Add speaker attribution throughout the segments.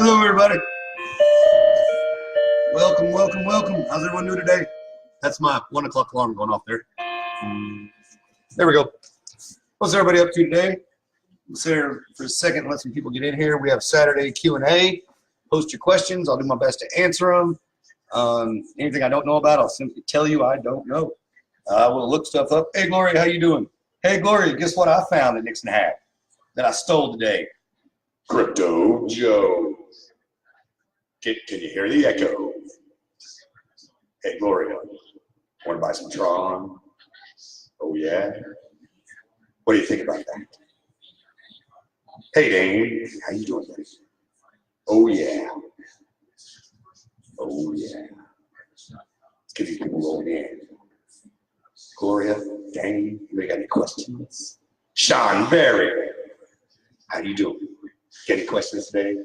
Speaker 1: Hello, everybody. Welcome, welcome, welcome. How's everyone doing today? That's my 1 o'clock alarm going off there. There we go. What's everybody up to today? We'll sit here for a second and let some people get in here. We have Saturday Q&A. Post your questions. I'll do my best to answer them. Anything I don't know about, I'll simply tell you I don't know. I will look stuff up. Hey, Gloria, how you doing? Hey, Gloria, guess what I found that Nixon had that I stole today? Crypto Joe. Can you hear the echo? Hey, Gloria, want to buy some Tron? Oh, yeah? What do you think about that? Hey, Dane, how you doing, buddy? Oh, yeah. Oh, yeah. Let's get these people rolling in. Gloria, Dane, you got any questions? Sean Berry, how you doing? Got any questions today?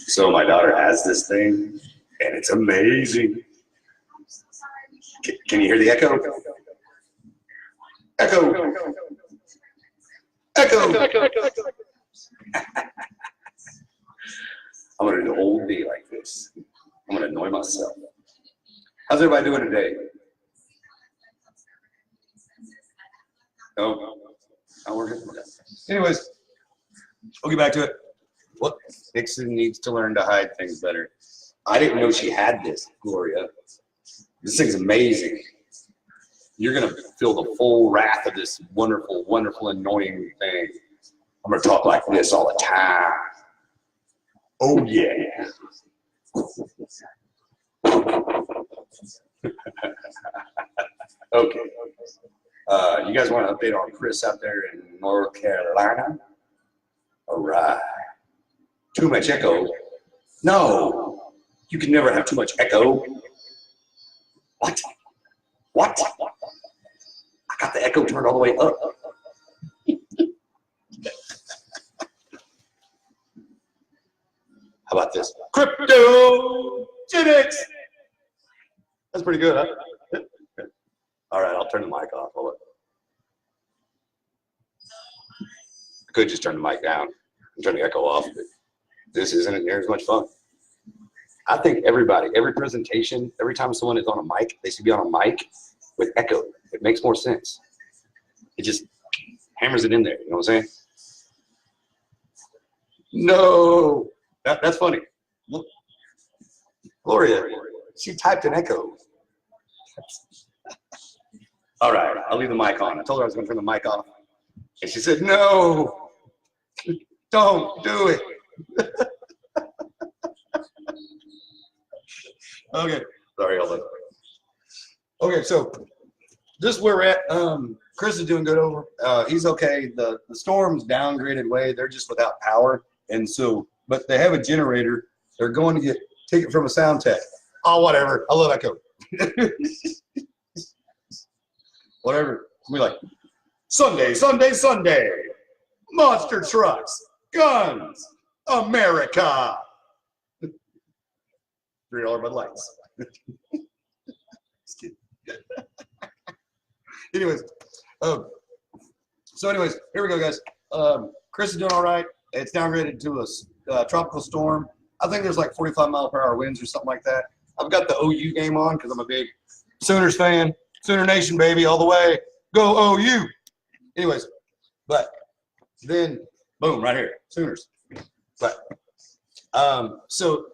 Speaker 1: So my daughter has this thing, and it's amazing. Can you hear the echo? Echo. Echo. I'm going to do the whole day like this. I'm going to annoy myself. How's everybody doing today? No? Not working? Okay. Anyways, we'll get back to it. What? Nixon needs to learn to hide things better. I didn't know she had this, Gloria. This thing's amazing. You're going to feel the full wrath of this wonderful, wonderful, annoying thing. I'm going to talk like this all the time. Oh, yeah. Okay. You guys want to update on Chris out there in North Carolina? All right. Too much echo? No. You can never have too much echo. What? What? I got the echo turned all the way up. How about this? Crypto genetics. That's pretty good, huh? All right, I'll turn the mic off. Hold on. I could just turn the mic down and turn the echo off, but this isn't near as much fun. I think everybody, every presentation, every time someone is on a mic, they should be on a mic with echo. It makes more sense. It just hammers it in there. You know what I'm saying? No. That's funny. Look. Gloria, she typed an echo. All right, I'll leave the mic on. I told her I was going to turn the mic off. And she said, no, don't do it. Okay, sorry, hold on. Okay, so this is where we're at. Chris is doing good over. He's okay. The storm's downgraded way. They're just without power. And so, but they have a generator. They're going to take it from a sound tech. Oh, whatever. I love echo. Whatever. We're like, Sunday, Sunday, Sunday. Monster trucks, guns, America. $3 Bud Lights. Anyways, here we go, guys. Chris is doing all right. It's downgraded to a tropical storm. I think there's like 45-mile-per-hour winds or something like that. I've got the OU game on because I'm a big Sooners fan. Sooner Nation, baby, all the way. Go OU. Anyways, but then, boom, right here, Sooners. But, so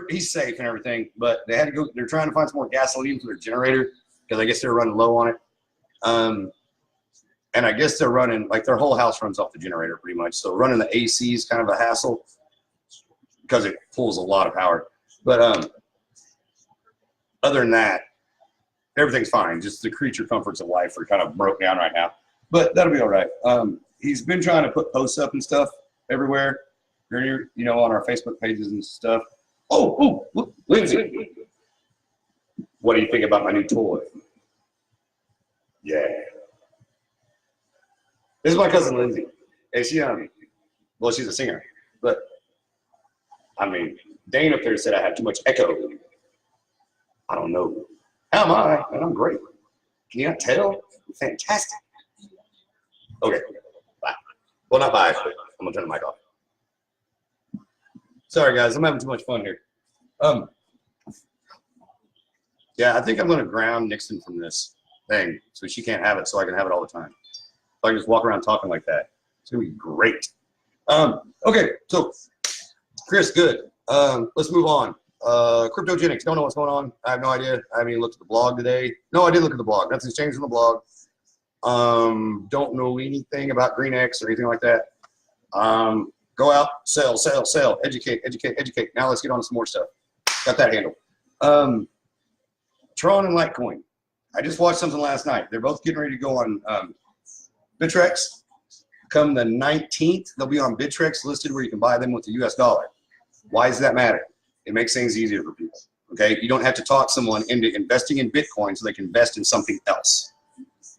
Speaker 1: he's safe and everything, but they had to go. They're trying to find some more gasoline for their generator because I guess they're running low on it. And I guess they're running, like their whole house runs off the generator pretty much. So running the AC is kind of a hassle because it pulls a lot of power. But other than that, everything's fine. Just the creature comforts of life are kind of broke down right now. But that'll be all right. He's been trying to put posts up and stuff everywhere, you know, on our Facebook pages and stuff. Oh, look, Lindsay. What do you think about my new toy? Yeah. This is my cousin Lindsay. And she, well, she's a singer. But, I mean, Dane up there said I had too much echo. I don't know. How am I? And I'm great. Can you not tell? I'm fantastic. Okay. Bye. Well, Well, not buy, but I'm gonna turn the mic off. Sorry guys, I'm having too much fun here. Yeah, I think I'm gonna ground Nixon from this thing so she can't have it, so I can have it all the time. So I can just walk around talking like that. It's gonna be great. Okay, so Chris, good. Let's move on. Cryptogenics, don't know what's going on. I have no idea. I haven't even looked at the blog today. No, I did look at the blog. Nothing's changed on the blog. Don't know anything about GreenX or anything like that. Go out, sell, sell, sell, educate, educate, educate. Now let's get on to some more stuff. Got that handled. Tron and Litecoin. I just watched something last night. They're both getting ready to go on Bittrex. Come the 19th, they'll be on Bittrex listed where you can buy them with the US dollar. Why does that matter? It makes things easier for people. Okay, you don't have to talk someone into investing in Bitcoin so they can invest in something else.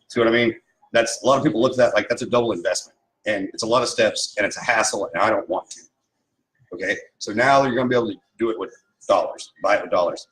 Speaker 1: See what I mean? That's a lot of people look at that like that's a double investment, and it's a lot of steps and it's a hassle, and I don't want to. Okay, so now you're going to be able to do it with dollars, buy it with dollars.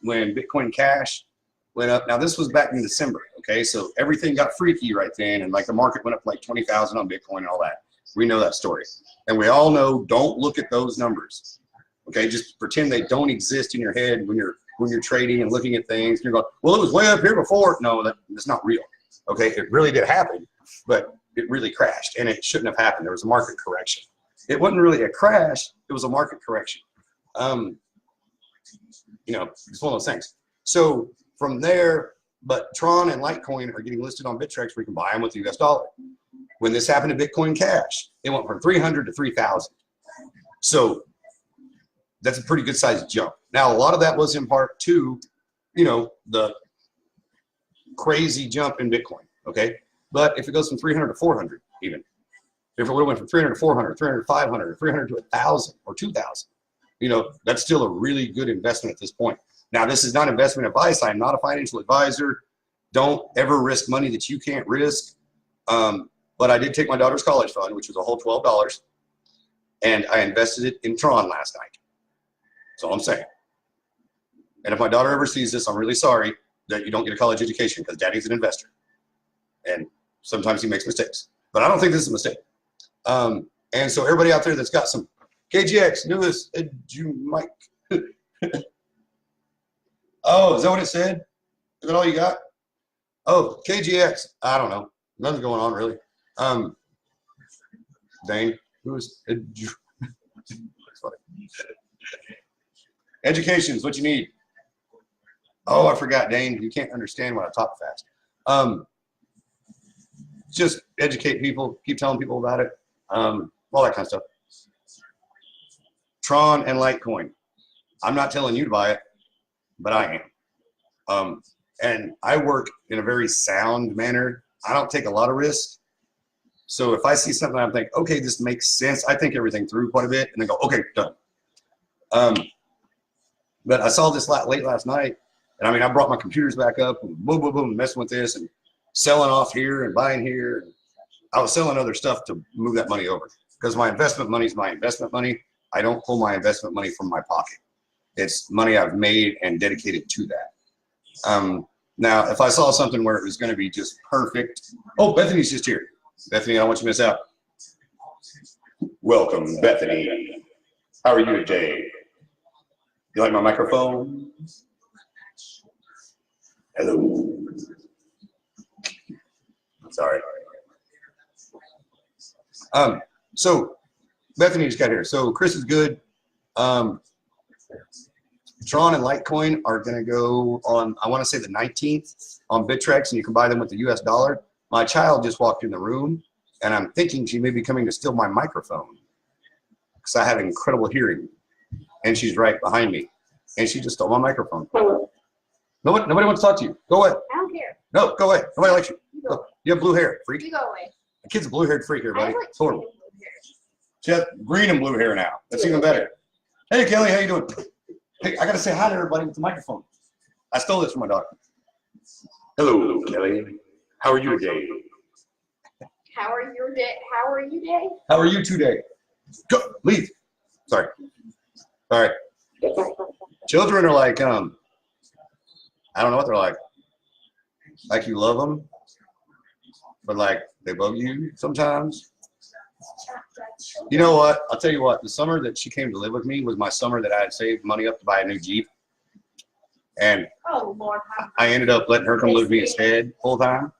Speaker 1: When Bitcoin Cash went up, now this was back in December. Okay, so everything got freaky right then, and like the market went up like 20,000 on Bitcoin and all that. We know that story, and we all know don't look at those numbers. Okay, just pretend they don't exist in your head when you're trading and looking at things. You're going, well, it was way up here before. No, that's not real. Okay, it really did happen, but it really crashed, and it shouldn't have happened. There was a market correction. It wasn't really a crash. It was a market correction. You know, it's one of those things. So from there, but Tron and Litecoin are getting listed on Bittrex where you can buy them with the US dollar. When this happened to Bitcoin Cash, it went from 300 to 3,000. So that's a pretty good sized jump. Now, a lot of that was in part to, you know, the crazy jump in Bitcoin, okay? But if it goes from 300 to 400 even, if it would have went from 300 to 400, 300 to 500, 300 to 1,000 or 2,000, you know, that's still a really good investment at this point. Now, this is not investment advice. I'm not a financial advisor. Don't ever risk money that you can't risk. But I did take my daughter's college fund, which was a whole $12, and I invested it in Tron last night. That's all I'm saying. And if my daughter ever sees this, I'm really sorry that you don't get a college education because daddy's an investor. And sometimes he makes mistakes. But I don't think this is a mistake. And so everybody out there that's got some KGX, newest Mike. Oh, is that what it said? Is that all you got? Oh, KGX. I don't know. Nothing's going on really. Dane, who's education is what you need. Oh, I forgot, Dane. You can't understand when I talk fast. Just educate people, keep telling people about it, all that kind of stuff. Tron and Litecoin. I'm not telling you to buy it, but I am. And I work in a very sound manner. I don't take a lot of risk. So if I see something, I'm thinking, okay, this makes sense. I think everything through quite a bit and then go, okay, done. But I saw this late last night. And I mean, I brought my computers back up and boom, boom, boom, messing with this and selling off here and buying here. I was selling other stuff to move that money over because my investment money is my investment money. I don't pull my investment money from my pocket. It's money I've made and dedicated to that. Now, if I saw something where it was going to be just perfect. Oh, Bethany's just here. Bethany, I don't want you to miss out. Welcome, Bethany. How are you today? You like my microphone? Hello. Sorry. So Bethany just got here. So Chris is good. Tron and Litecoin are going to go on, I want to say the 19th on Bittrex, and you can buy them with the US dollar. My child just walked in the room, and I'm thinking she may be coming to steal my microphone because I have incredible hearing, and she's right behind me, and she just stole my microphone. Nobody wants to talk to you. Go away.
Speaker 2: I don't care.
Speaker 1: No, go away. Nobody likes you.
Speaker 2: You go away.
Speaker 1: You have blue hair, freak.
Speaker 2: You go away.
Speaker 1: The kid's a blue-haired freak here, buddy.
Speaker 2: I like
Speaker 1: It's horrible.
Speaker 2: blue hair.
Speaker 1: She has green and blue hair now. That's even better. Hey, Kelly, how you doing? Hey, I got to say hi to everybody with the microphone. I stole this from my daughter. Hello, Kelly. How are you today?
Speaker 2: How are you today? How are you today?
Speaker 1: How are you today? Go, leave. Sorry. All right. Children are like, I don't know what they're like. Like you love them, but like they bug you sometimes. You know what? I'll tell you what. The summer that she came to live with me was my summer that I had saved money up to buy a new Jeep. And
Speaker 2: Oh, Lord.
Speaker 1: I ended up letting her come live with me instead full time.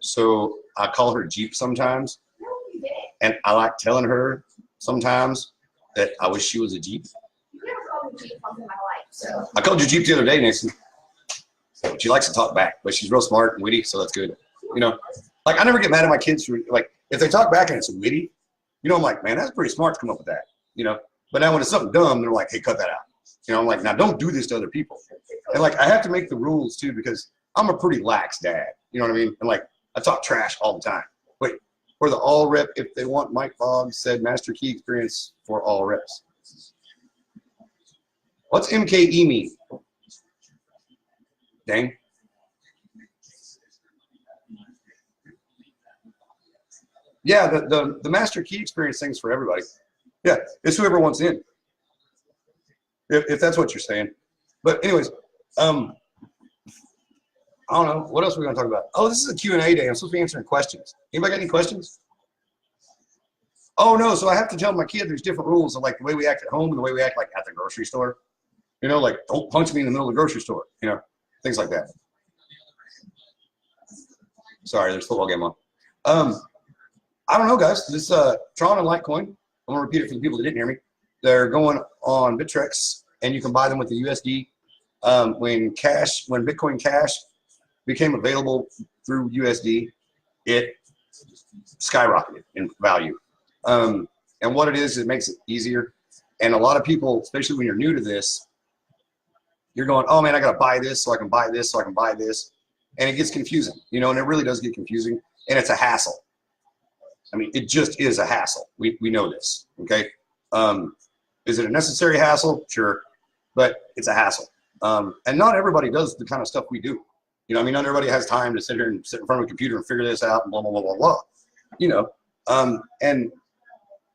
Speaker 1: So I call her Jeep sometimes.
Speaker 2: No, you didn't.
Speaker 1: And I like telling her sometimes that I wish she was a Jeep.
Speaker 2: You never called me Jeep once in my life, so.
Speaker 1: I called you Jeep the other day, Nixon. She likes to talk back, but she's real smart and witty, so that's good. You know, like I never get mad at my kids for, like, if they talk back and it's witty, you know, I'm like, man, that's pretty smart to come up with that, you know. But now when it's something dumb, they're like, hey, cut that out. You know, I'm like, now don't do this to other people. And like, I have to make the rules too because I'm a pretty lax dad. You know what I mean? And like, I talk trash all the time. Wait, for the all rep, if they want, Mike Boggs said master key experience for all reps. What's MKE mean? Dang. Yeah, the master key experience thing's for everybody. Yeah, it's whoever wants in. If that's what you're saying. But anyways, I don't know. What else are we going to talk about? Oh, this is a Q&A day. I'm supposed to be answering questions. Anybody got any questions? Oh, no. So I have to tell my kid there's different rules of like the way we act at home and the way we act like at the grocery store. You know, like don't punch me in the middle of the grocery store. You know, things like that. Sorry, there's a football game on. I don't know, guys. This Tron and Litecoin, I'm going to repeat it for the people that didn't hear me. They're going on Bittrex, and you can buy them with the USD. When Bitcoin Cash became available through USD, it skyrocketed in value. And what it is, it makes it easier. And a lot of people, especially when you're new to this, you're going, oh man, I got to buy this so I can buy this so I can buy this. And it gets confusing, you know, and it really does get confusing. And it's a hassle. I mean, it just is a hassle. We know this, okay? Is it a necessary hassle? Sure, but it's a hassle. And not everybody does the kind of stuff we do. You know, I mean, not everybody has time to sit here and sit in front of a computer and figure this out and blah, blah, blah, blah, blah. You know, and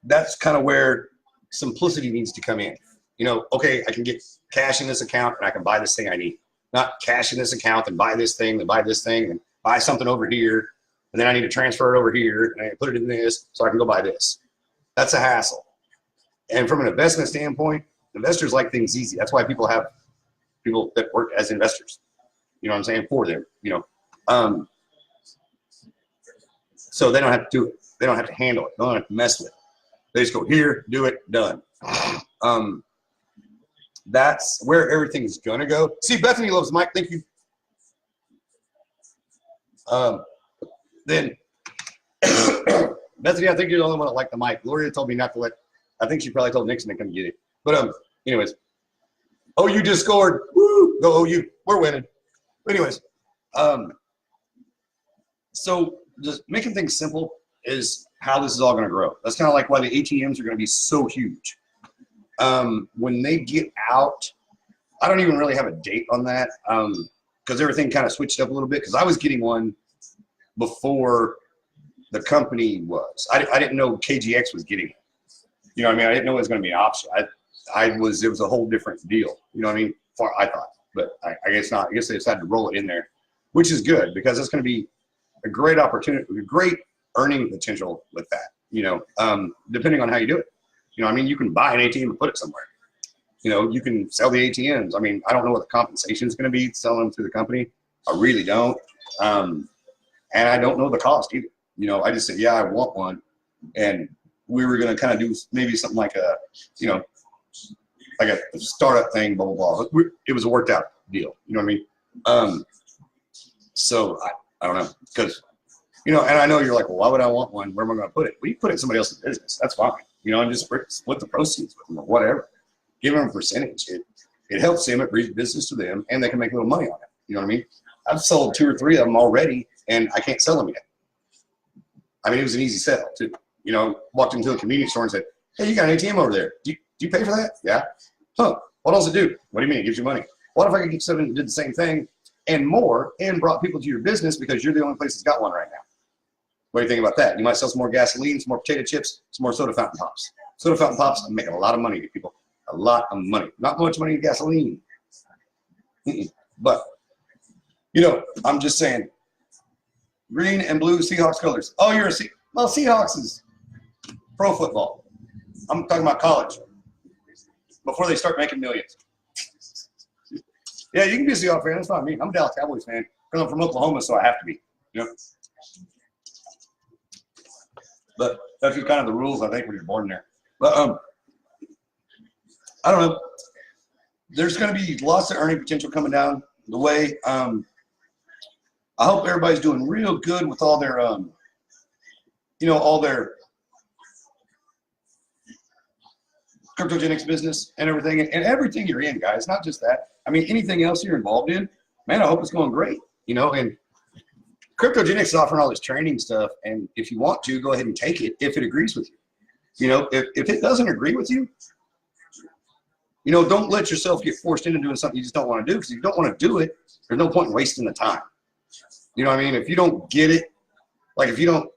Speaker 1: that's kind of where simplicity needs to come in. You know, okay, I can get cash in this account and I can buy this thing I need. Not cash in this account and buy this thing and buy this thing and buy something over here. And then I need to transfer it over here and I put it in this so I can go buy this. That's a hassle. And from an investment standpoint, investors like things easy. That's why people have people that work as investors. You know what I'm saying? For them, you know. So they don't have to do it. They don't have to handle it. They don't have to mess with it. They just go here, do it, done. That's where everything's gonna go. See, Bethany loves Mike. Thank you. Then Bethany, I think you're the only one that liked the mic. Gloria told me not to let. I think she probably told Nixon to come get it. But anyways, OU just scored. Woo! Go OU. We're winning. But anyways, so just making things simple is how this is all going to grow. That's kind of like why the ATMs are going to be so huge. When they get out, I don't even really have a date on that because everything kind of switched up a little bit because I was getting one before the company was. I didn't know KGX was getting it. You know what I mean? I didn't know it was going to be an option. It was a whole different deal. You know what I mean? I thought, but I guess not. I guess they decided to roll it in there, which is good because it's going to be a great opportunity, a great earning potential with that, you know, depending on how you do it. You know, I mean, you can buy an ATM and put it somewhere. You know, you can sell the ATMs. I mean, I don't know what the compensation is going to be selling them through the company. I really don't. And I don't know the cost either. You know, I just said, yeah, I want one. And we were going to kind of do maybe something like a, you know, like a startup thing, blah, blah, blah. It was a worked out deal. You know what I mean? So I don't know. Because, you know, and I know you're like, well, why would I want one? Where am I going to put it? Well, you put it in somebody else's business. That's fine. You know, and just split the proceeds with them or whatever. Give them a percentage. It helps them. It brings business to them, and they can make a little money on it. You know what I mean? I've sold 2 or 3 of them already, and I can't sell them yet. I mean, it was an easy sell, too. You know, walked into a convenience store and said, hey, you got an ATM over there. Do you pay for that? Yeah. Huh. What does it do? What do you mean? It gives you money. What if I could get something that did the same thing and more and brought people to your business because you're the only place that's got one right now? What do you think about that? You might sell some more gasoline, some more potato chips, some more soda fountain pops. Soda fountain pops, I'm making a lot of money to people. A lot of money. Not much money in gasoline. But, you know, I'm just saying, green and blue Seahawks colors. Oh, you're a well, Seahawks is, pro football. I'm talking about college. Before they start making millions. Yeah, you can be a Seahawks fan. That's not me. I'm a Dallas Cowboys fan because I'm from Oklahoma, so I have to be. You know. But that's just kind of the rules, I think, when you're born there. But I don't know. There's going to be lots of earning potential coming down the way. I hope everybody's doing real good with all their, all their cryptogenics business and everything, and everything you're in, guys. Not just that. I mean, anything else you're involved in, man, I hope it's going great. And cryptogenics is offering all this training stuff, and if you want to, go ahead and take it if it agrees with you. If it doesn't agree with you, don't let yourself get forced into doing something you just don't want to do, because if you don't want to do it, there's no point in wasting the time. You know what I mean? If you don't get it, like if you don't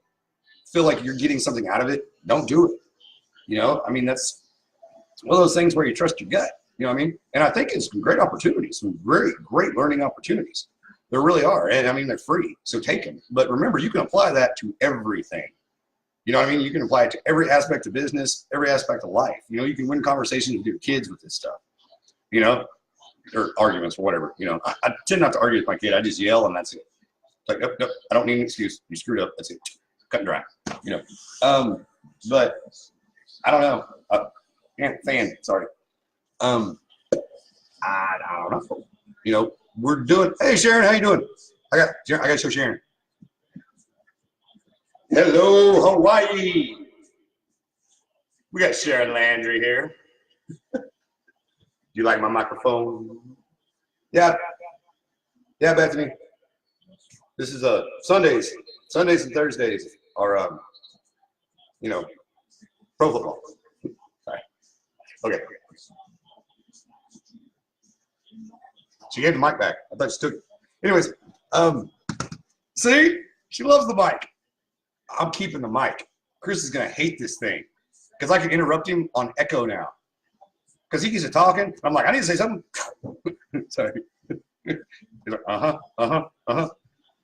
Speaker 1: feel like you're getting something out of it, don't do it. I mean, that's one of those things where you trust your gut. You know what I mean? And I think it's some great opportunities, some great learning opportunities. There really are. And I mean, they're free, so take them. But remember, you can apply that to everything. You know what I mean? You can apply it to every aspect of business, every aspect of life. You can win conversations with your kids with this stuff, or arguments or whatever. I tend not to argue with my kid. I just yell and that's it. Like, nope, I don't need an excuse. You screwed up. That's it. Cut and dry. But I don't know. Sorry. I don't know. We're doing. Hey, Sharon, how you doing? I got to show Sharon. Hello, Hawaii. We got Sharon Landry here. Do you like my microphone? Yeah, Bethany. This is Sundays and Thursdays are pro football. Sorry. Okay. She gave the mic back. I thought she took it. Anyways, see? She loves the mic. I'm keeping the mic. Chris is going to hate this thing because I can interrupt him on echo now. Because he gets to talking. I'm like, I need to say something. Sorry. He's like,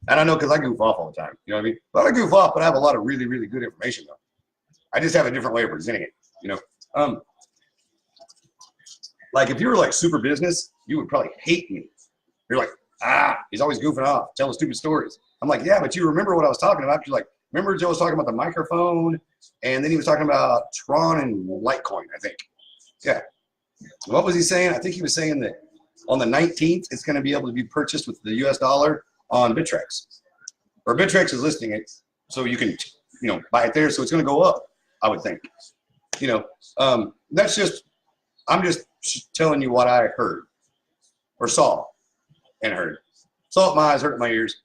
Speaker 1: And I know because I goof off all the time. You know what I mean? But I goof off, but I have a lot of really, really good information, though. I just have a different way of presenting it, Like, if you were, like, super business, you would probably hate me. You're like, he's always goofing off, telling stupid stories. I'm like, yeah, but you remember what I was talking about. You're like, remember Joe was talking about the microphone, and then he was talking about Tron and Litecoin, I think. Yeah. What was he saying? I think he was saying that on the 19th, it's going to be able to be purchased with the US dollar on Bittrex. Or Bittrex is listing it, so you can, buy it there. So it's going to go up, I would think. That's just, I'm just telling you what I heard or saw and heard. Saw it with my eyes, heard it with my ears.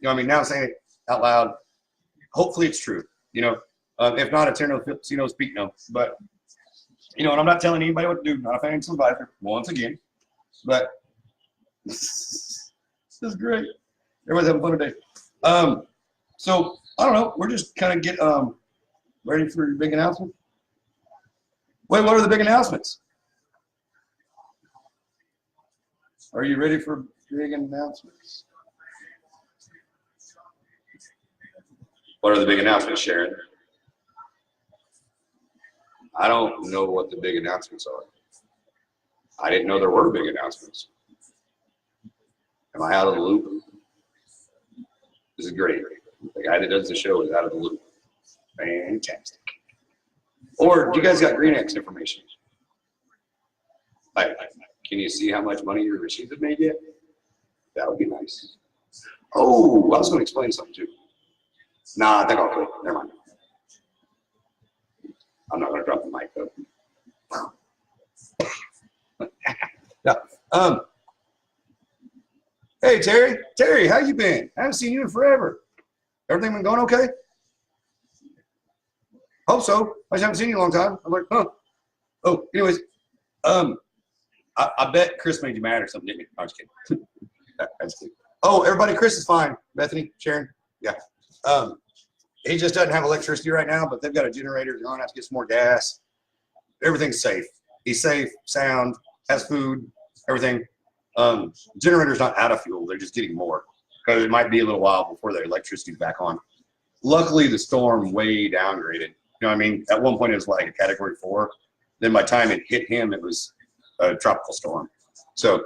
Speaker 1: Now I'm saying it out loud. Hopefully it's true. If not, it's see no, speak no. But, and I'm not telling anybody what to do. Not a financial advisor, once again. But this is great. Everybody's having fun today. So I don't know. We're just kind of get ready for your big announcement. Wait, what are the big announcements? Are you ready for big announcements? What are the big announcements, Sharon? I don't know what the big announcements are. I didn't know there were big announcements. Am I out of the loop? This is great. The guy that does the show is out of the loop. Fantastic. Or do you guys got Green X information? Like, can you see how much money your machines have made yet? That would be nice. Oh, I was going to explain something too. Nah, I think I'll quit. Never mind. I'm not going to drop the mic though. No. Hey, Terry. Terry, how you been? I haven't seen you in forever. Everything been going okay? Hope so. I just haven't seen you in a long time. I'm like, huh. Oh, anyways, I bet Chris made you mad or something, didn't he? No, I'm just kidding. I'm just kidding. Oh, everybody, Chris is fine. Bethany, Sharon, yeah. He just doesn't have electricity right now, but they've got a generator. They're going to have to get some more gas. Everything's safe. He's safe, sound, has food, everything. Generator's not out of fuel. They're just getting more because it might be a little while before their electricity's back on. Luckily, the storm way downgraded You know what I mean? At one point, it was like a category 4. Then by the time it hit him, it was a tropical storm. So,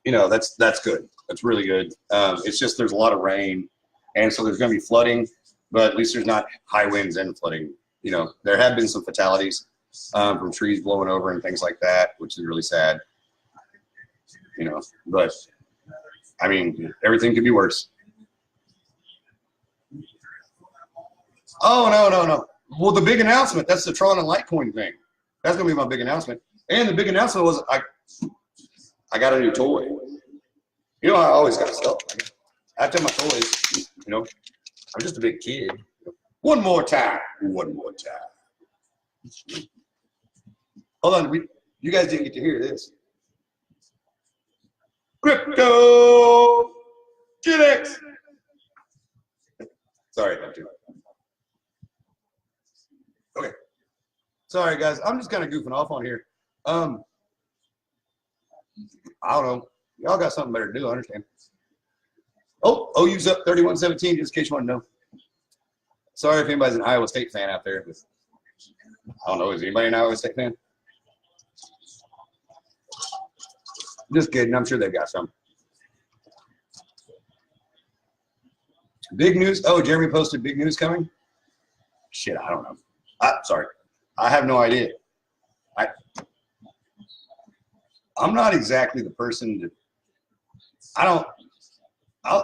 Speaker 1: you know, that's good. That's really good. It's just there's a lot of rain, and so there's going to be flooding, but at least there's not high winds and flooding. You know, there have been some fatalities from trees blowing over and things like that, which is really sad. You know, but I mean, everything could be worse. Oh, no. Well, the big announcement, that's the Tron and Litecoin thing. That's going to be my big announcement. And the big announcement was I got a new toy. You know, I always got stuff. I tell my toys, you know, I'm just a big kid. One more time. Hold on. You guys didn't get to hear this. Crypto Genix. Sorry about that. Okay. Sorry, guys. I'm just kind of goofing off on here. I don't know. Y'all got something better to do, I understand. Oh, OU's up 31-17, just in case you want to know. Sorry if anybody's an Iowa State fan out there. I don't know. Is anybody an Iowa State fan? Just kidding. I'm sure they've got some. Big news. Oh, Jeremy posted big news coming? Shit, I don't know. Sorry. I have no idea. I'm not exactly the person to,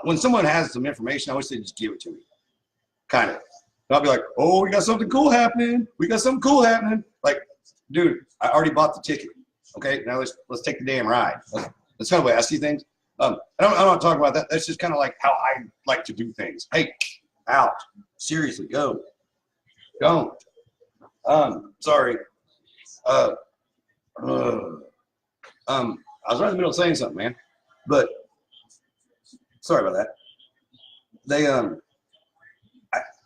Speaker 1: when someone has some information, I wish they'd just give it to me. Kind of. I'll be like, oh, we got something cool happening. Like, dude, I already bought the ticket. Okay, now let's take the damn ride. That's kind of the way I see things. I don't talk about that. That's just kind of like how I like to do things. Hey, out. Seriously, go. Don't. Sorry. I was right in the middle of saying something, man. But sorry about that. They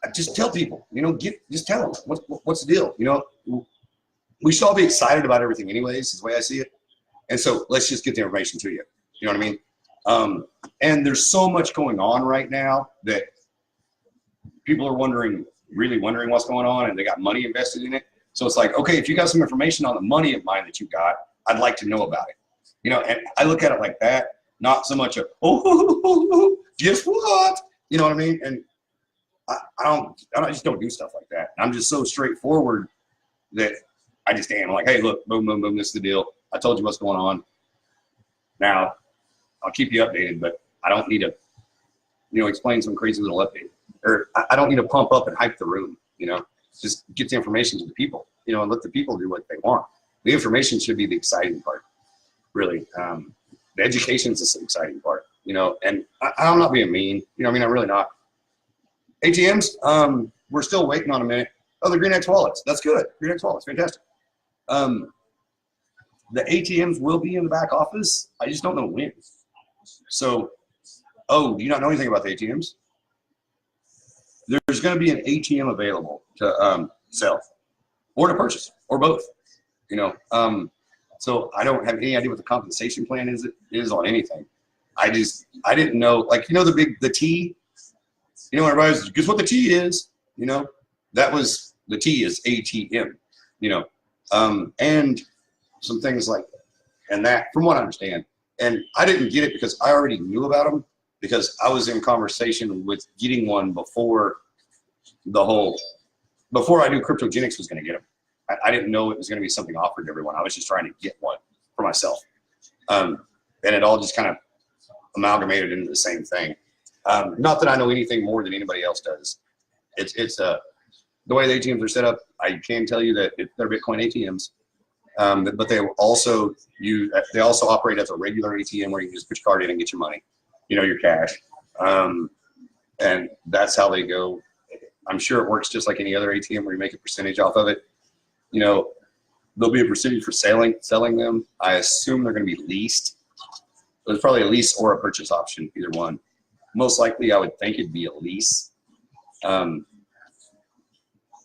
Speaker 1: I just tell people, you know, just tell them what's the deal. You know, we should all be excited about everything anyways, is the way I see it. And so let's just get the information to you. You know what I mean? And there's so much going on right now that people are really wondering what's going on, and they got money invested in it. So it's like, okay, if you got some information on the money of mine that you got, I'd like to know about it. You know, and I look at it like that, not so much of, oh, guess what? You know what I mean? And I just don't do stuff like that. I'm just so straightforward that I just am like, hey, look, boom, boom, boom, this is the deal. I told you what's going on. Now, I'll keep you updated, but I don't need to, you know, explain some crazy little update. Or I don't need to pump up and hype the room, you know. Just get the information to the people, you know, and let the people do what they want. The information should be the exciting part, really. The education is the exciting part, you know, and I'm not being mean, you know, I mean, I'm really not. ATMs, we're still waiting on a minute. Oh, the GreenX wallets, that's good. GreenX wallets, fantastic. The ATMs will be in the back office. I just don't know when. So, oh, do you not know anything about the ATMs? There's going to be an ATM available to sell or to purchase or both, you know. So I don't have any idea what the compensation plan is on anything. I didn't know, like, you know, the T, you know, everybody's, guess what the T is, you know, the T is ATM, you know, and some things like, and that, from what I understand, and I didn't get it because I already knew about them, because I was in conversation with getting one before I knew Cryptogenics was going to get them. I didn't know it was going to be something offered to everyone. I was just trying to get one for myself. And it all just kind of amalgamated into the same thing. Not that I know anything more than anybody else does. It's the way the ATMs are set up, I can tell you that they're Bitcoin ATMs. But they also operate as a regular ATM where you can just put your card in and get your money, you know, your cash. And that's how they go. I'm sure it works just like any other ATM where you make a percentage off of it. You know, there'll be a percentage for selling them. I assume they're going to be leased. There's probably a lease or a purchase option, either one. Most likely, I would think it'd be a lease,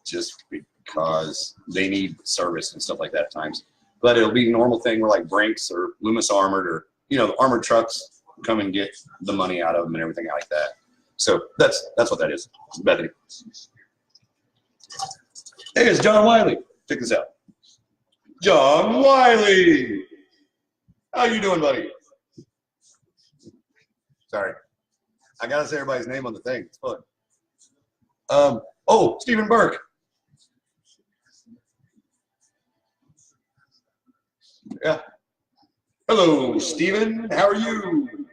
Speaker 1: just because they need service and stuff like that at times. But it'll be a normal thing where like Brinks or Loomis Armored or, you know, the armored trucks come and get the money out of them and everything like that. So that's what that is, Bethany. Hey, it's John Wiley. Check this out. John Wiley. How you doing, buddy? Sorry. I gotta say everybody's name on the thing. It's fun. Oh, Stephen Burke. Yeah. Hello, Stephen. How are you?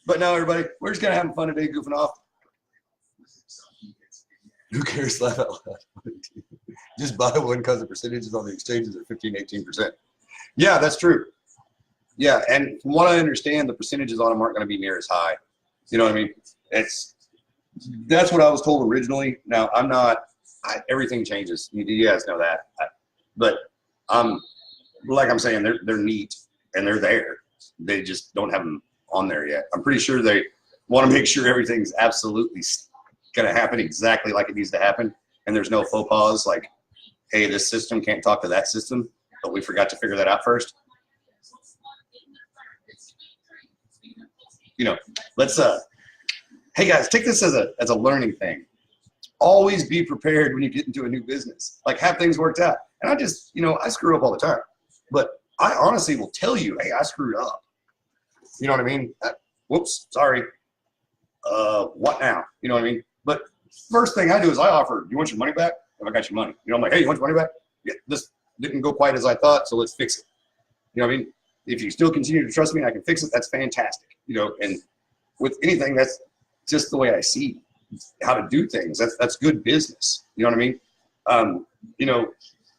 Speaker 1: But now, everybody, we're just kind of having fun today, goofing off. Who cares? Laugh out loud. Just buy one because the percentages on the exchanges are 15, 18%. Yeah, that's true. Yeah, and from what I understand, the percentages on them aren't going to be near as high. You know what I mean? That's what I was told originally. Now, I'm not. Everything changes. You guys know that. But like I'm saying, they're neat and they're there. They just don't have them on there yet. I'm pretty sure they want to make sure everything's absolutely going to happen exactly like it needs to happen, and there's no faux pas like, hey, this system can't talk to that system, but we forgot to figure that out first. You know, let's hey guys, take this as a learning thing. Always be prepared when you get into a new business. Like, have things worked out. And I just, I screw up all the time, but I honestly will tell you, hey, I screwed up. You know what I mean? Whoops, sorry. What now? You know what I mean? But first thing I do is I offer, you want your money back? If I got your money. I'm like, hey, you want your money back? Yeah, this didn't go quite as I thought, so let's fix it. You know what I mean? If you still continue to trust me and I can fix it, that's fantastic. And with anything, that's just the way I see how to do things. That's good business. You know what I mean?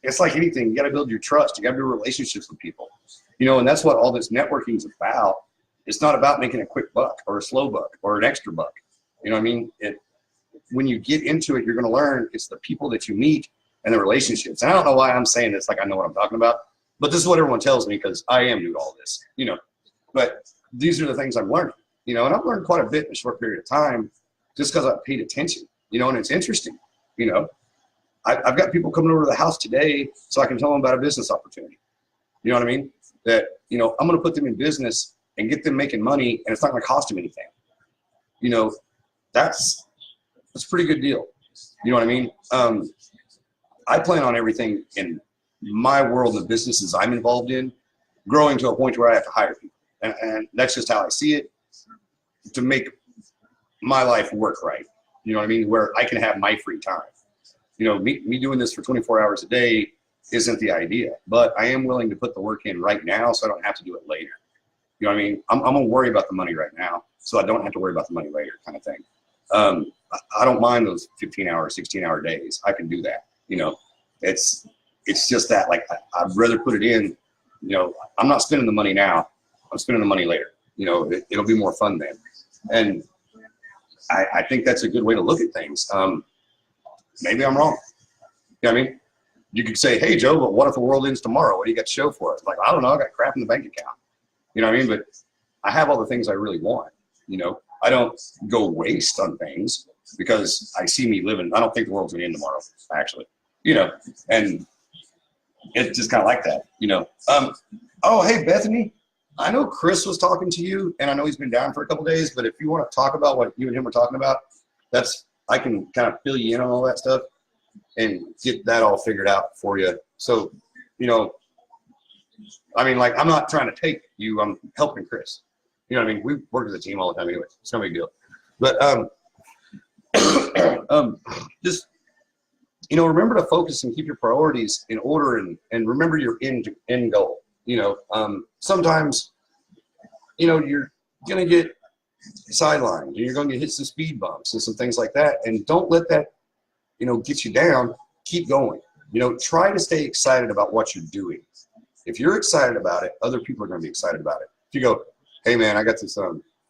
Speaker 1: It's like anything. You got to build your trust. You got to build relationships with people. And that's what all this networking is about. It's not about making a quick buck or a slow buck or an extra buck. You know what I mean? When you get into it, you're going to learn it's the people that you meet and the relationships. And I don't know why I'm saying this like I know what I'm talking about, but this is what everyone tells me because I am new to all this, But these are the things I'm learning, and I've learned quite a bit in a short period of time just because I've paid attention, and it's interesting, I've got people coming over to the house today so I can tell them about a business opportunity. You know what I mean? That, I'm going to put them in business and get them making money, and it's not going to cost them anything. That's a pretty good deal. You know what I mean? I plan on everything in my world and the businesses I'm involved in growing to a point where I have to hire people. And that's just how I see it, to make my life work right. You know what I mean? Where I can have my free time. Me doing this for 24 hours a day isn't the idea, but I am willing to put the work in right now so I don't have to do it later. You know what I mean? I'm going to worry about the money right now so I don't have to worry about the money later, kind of thing. I don't mind those 15-hour, 16-hour days. I can do that. It's just that, like, I'd rather put it in, I'm not spending the money now. I'm spending the money later. It'll be more fun then. And I think that's a good way to look at things. Maybe I'm wrong. You know what I mean? You could say, hey, Joe, but what if the world ends tomorrow? What do you got to show for it? Like, I don't know. I got crap in the bank account. You know what I mean? But I have all the things I really want. I don't go waste on things because I see me living. I don't think the world's going to end tomorrow, actually. And it's just kind of like that, Oh, hey, Bethany, I know Chris was talking to you, and I know he's been down for a couple days, but if you want to talk about what you and him were talking about, I can kind of fill you in on all that stuff and get that all figured out for you. So, I mean, like, I'm not trying to take you. I'm helping Chris. You know what I mean? We work as a team all the time anyway. It's no big deal. But just, remember to focus and keep your priorities in order and remember your end goal. Sometimes, you're going to get sidelined and you're going to hit some speed bumps and some things like that. And don't let that, get you down. Keep going. Try to stay excited about what you're doing. If you're excited about it, other people are going to be excited about it. If you go, hey man, I got this,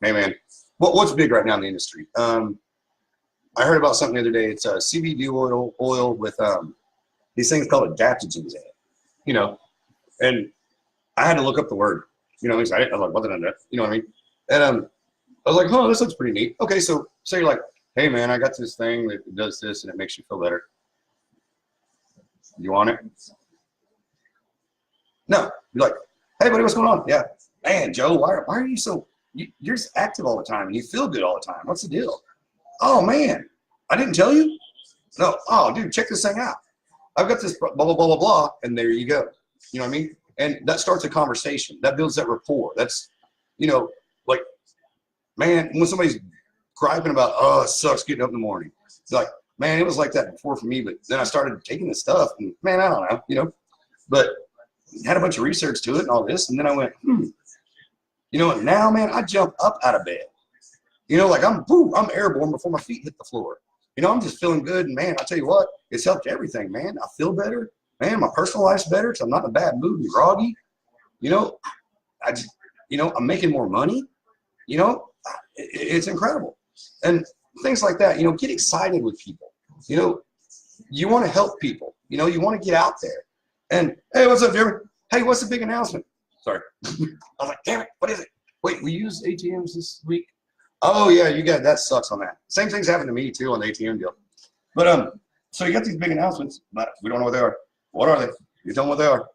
Speaker 1: hey man, what's big right now in the industry? I heard about something the other day. It's CBD oil with these things called adaptogens in it, and I had to look up the word, I was like, what did I do? You know what I mean? And I was like, oh, this looks pretty neat. Okay, so say you're like, hey man, I got this thing that does this and it makes you feel better. You want it? No. You're like, hey buddy, what's going on? Yeah. Man, Joe, why are you so, you're active all the time and you feel good all the time. What's the deal? Oh man, I didn't tell you? No, oh, dude, check this thing out. I've got this blah, blah, blah, blah, blah, and there you go. You know what I mean? And that starts a conversation. That builds that rapport. That's, you know, like, man, when somebody's griping about, oh, it sucks getting up in the morning. It's like, man, it was like that before for me, but then I started taking this stuff, and man, I don't know, you know, but had a bunch of research to it and all this, and then I went, you know what, now, man, I jump up out of bed. You know, like I'm airborne before my feet hit the floor. You know, I'm just feeling good, and man, I tell you what, it's helped everything, man. I feel better, man. My personal life's better because I'm not in a bad mood and groggy. You know, I'm making more money. You know, it's incredible, and things like that. You know, get excited with people. You know, you want to help people. You know, you want to get out there. And hey, what's up, Jeremy? Hey, what's the big announcement? Sorry, I was like, damn it, what is it? Wait, we use ATMs this week. Oh yeah, you got that sucks on that. Same thing's happened to me too on the ATM deal. But so you got these big announcements, but we don't know what they are. What are they? You tell them what they are.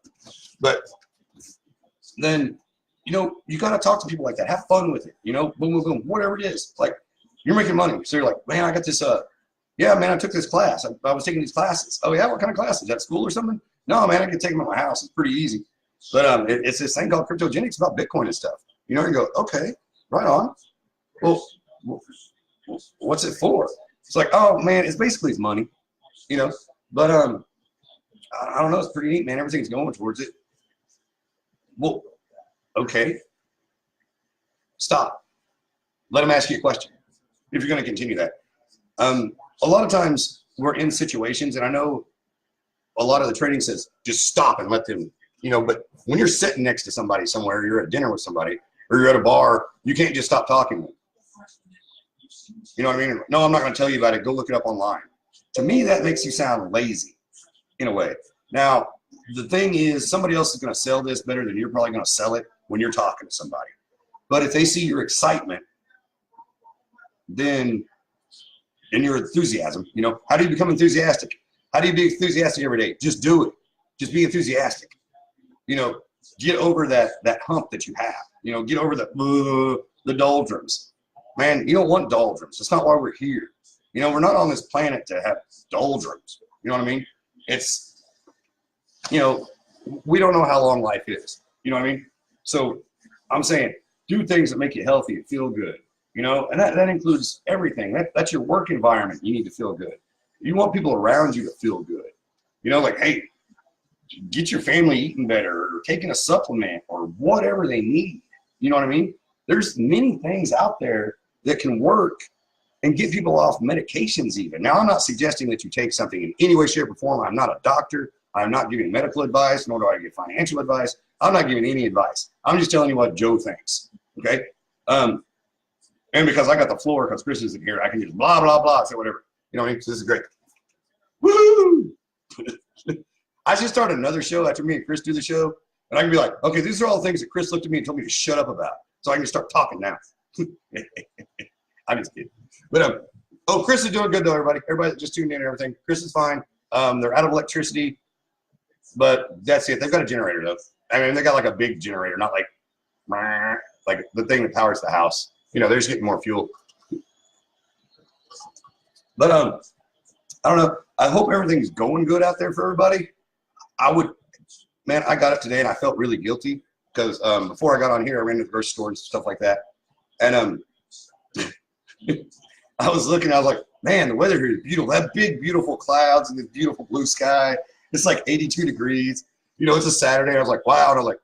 Speaker 1: But then, you know, you got to talk to people like that. Have fun with it. You know, boom, boom, boom, whatever it is. Like you're making money, so you're like, man, I got this. Yeah, man, I took this class. I was taking these classes. Oh yeah, what kind of classes? At school or something? No, man, I can take them at my house. It's pretty easy. But it's this thing called cryptogenics about Bitcoin and stuff. You know, you go, okay, right on. Well, what's it for? It's like, oh man, it's basically it's money, you know. But I don't know. It's pretty neat, man. Everything's going towards it. Well, okay. Stop. Let them ask you a question if you're going to continue that. A lot of times we're in situations, and I know a lot of the training says just stop and let them, you know. But when you're sitting next to somebody somewhere, you're at dinner with somebody, or you're at a bar, you can't just stop talking to them. You know what I mean? No, I'm not going to tell you about it. Go look it up online. To me, that makes you sound lazy in a way. Now, the thing is, somebody else is going to sell this better than you're probably going to sell it when you're talking to somebody. But if they see your excitement, then and your enthusiasm, you know, how do you become enthusiastic? How do you be enthusiastic every day? Just do it. Just be enthusiastic. You know, get over that hump that you have. You know, get over the doldrums. Man, you don't want doldrums. That's not why we're here. You know, we're not on this planet to have doldrums. You know what I mean? It's, you know, we don't know how long life is. You know what I mean? So I'm saying do things that make you healthy and feel good. You know, and that includes everything. That's your work environment. You need to feel good. You want people around you to feel good. You know, like, hey, get your family eating better or taking a supplement or whatever they need. You know what I mean? There's many things out there that can work and get people off medications even. Now, I'm not suggesting that you take something in any way, shape, or form. I'm not a doctor. I'm not giving medical advice, nor do I give financial advice. I'm not giving any advice. I'm just telling you what Joe thinks, okay? And because I got the floor, because Chris isn't here, I can just blah, blah, blah, say whatever. You know what I mean? So this is great. Woo! I should start another show after me and Chris do the show, and I can be like, okay, these are all the things that Chris looked at me and told me to shut up about. So I can start talking now. I'm just kidding. But oh, Chris is doing good though, everybody. Everybody that just tuned in and everything. Chris is fine. They're out of electricity, but that's it. They've got a generator though. I mean, they got like a big generator, not like the thing that powers the house. You know, they're just getting more fuel. But I don't know. I hope everything's going good out there for everybody. Man, I got up today and I felt really guilty because before I got on here, I ran to the grocery store and stuff like that. And I was looking, I was like, man, the weather here is beautiful. That big, beautiful clouds and this beautiful blue sky. It's like 82 degrees. You know, it's a Saturday. I was like, wow. And I was like,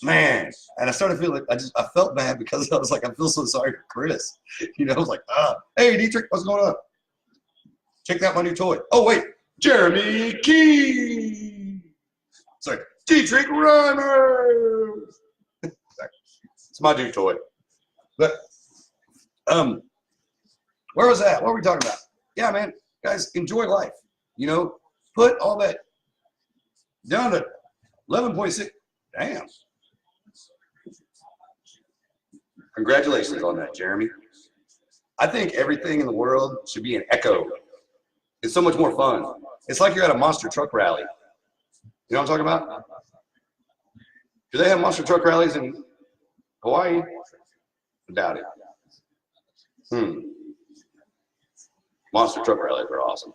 Speaker 1: man. And I started feeling, I felt bad because I was like, I feel so sorry for Chris. You know, I was like, hey, Dietrich, what's going on? Check out my new toy. Oh, wait, Jeremy Key. Sorry, Dietrich Reimer. It's my new toy. But, where was that? What were we talking about? Yeah, man, guys, enjoy life. You know, put all that down to 11.6. Damn. Congratulations on that, Jeremy. I think everything in the world should be an echo. It's so much more fun. It's like you're at a monster truck rally. You know what I'm talking about? Do they have monster truck rallies in Hawaii? I doubt it. Monster truck rallies are awesome.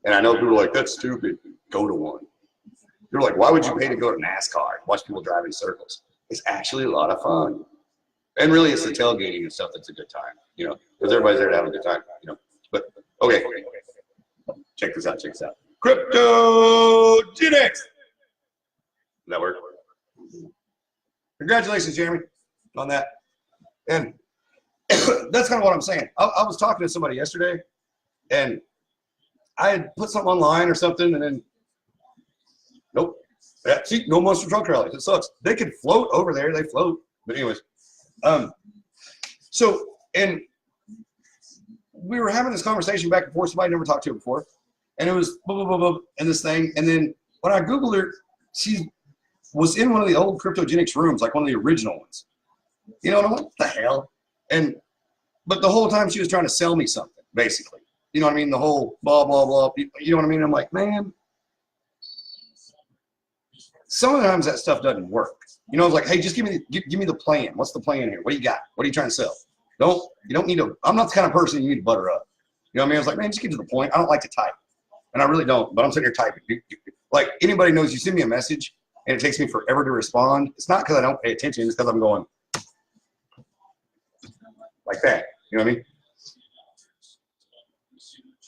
Speaker 1: And I know people are like, that's stupid. Go to one. They're like, why would you pay to go to NASCAR? Watch people drive in circles. It's actually a lot of fun. And really, it's the tailgating and stuff that's a good time, you know, because everybody's there to have a good time, you know. But, okay. Check this out. Check this out. Cryptogenics. Does that work? Congratulations, Jeremy, on that. And that's kind of what I'm saying. I was talking to somebody yesterday, and I had put something online or something, and then, nope. Yeah, see, no monster truck rallies. It sucks. They could float over there. They float. But anyways, so, and we were having this conversation back and forth. Somebody I never talked to before. And it was blah, blah, blah, blah, and this thing. And then when I Googled her, she was in one of the old cryptogenics rooms, like one of the original ones. You know, and I'm like, what the hell? And, but the whole time she was trying to sell me something, basically. You know what I mean? The whole blah, blah, blah. You know what I mean? I'm like, man, sometimes that stuff doesn't work. You know, it's like, hey, just give me the plan. What's the plan here? What do you got? What are you trying to sell? You don't need to, I'm not the kind of person you need to butter up. You know what I mean? I was like, man, just get to the point. I don't like to type. And I really don't, but I'm sitting here typing. Like, anybody knows, you send me a message and it takes me forever to respond. It's not because I don't pay attention. It's because I'm going like that. You know what I mean?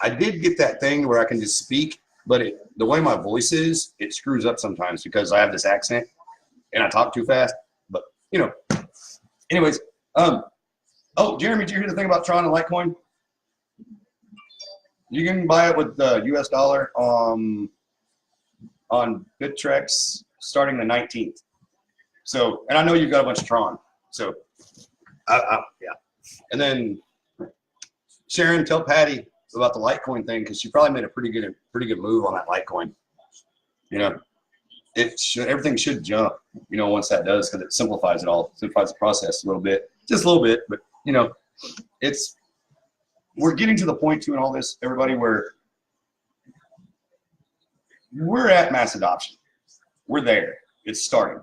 Speaker 1: I did get that thing where I can just speak, but the way my voice is, it screws up sometimes because I have this accent and I talk too fast. But, you know, anyways. Oh, Jeremy, did you hear the thing about Tron and Litecoin? You can buy it with the US dollar on Bittrex starting the 19th. So, and I know you've got a bunch of Tron. So, yeah. And then Sharon, tell Patty about the Litecoin thing because she probably made a pretty good move on that Litecoin. You know, everything should jump. You know, once that does, because it simplifies it all, simplifies the process a little bit, just a little bit. But you know, we're getting to the point too in all this, everybody, where we're at mass adoption. We're there. It's starting.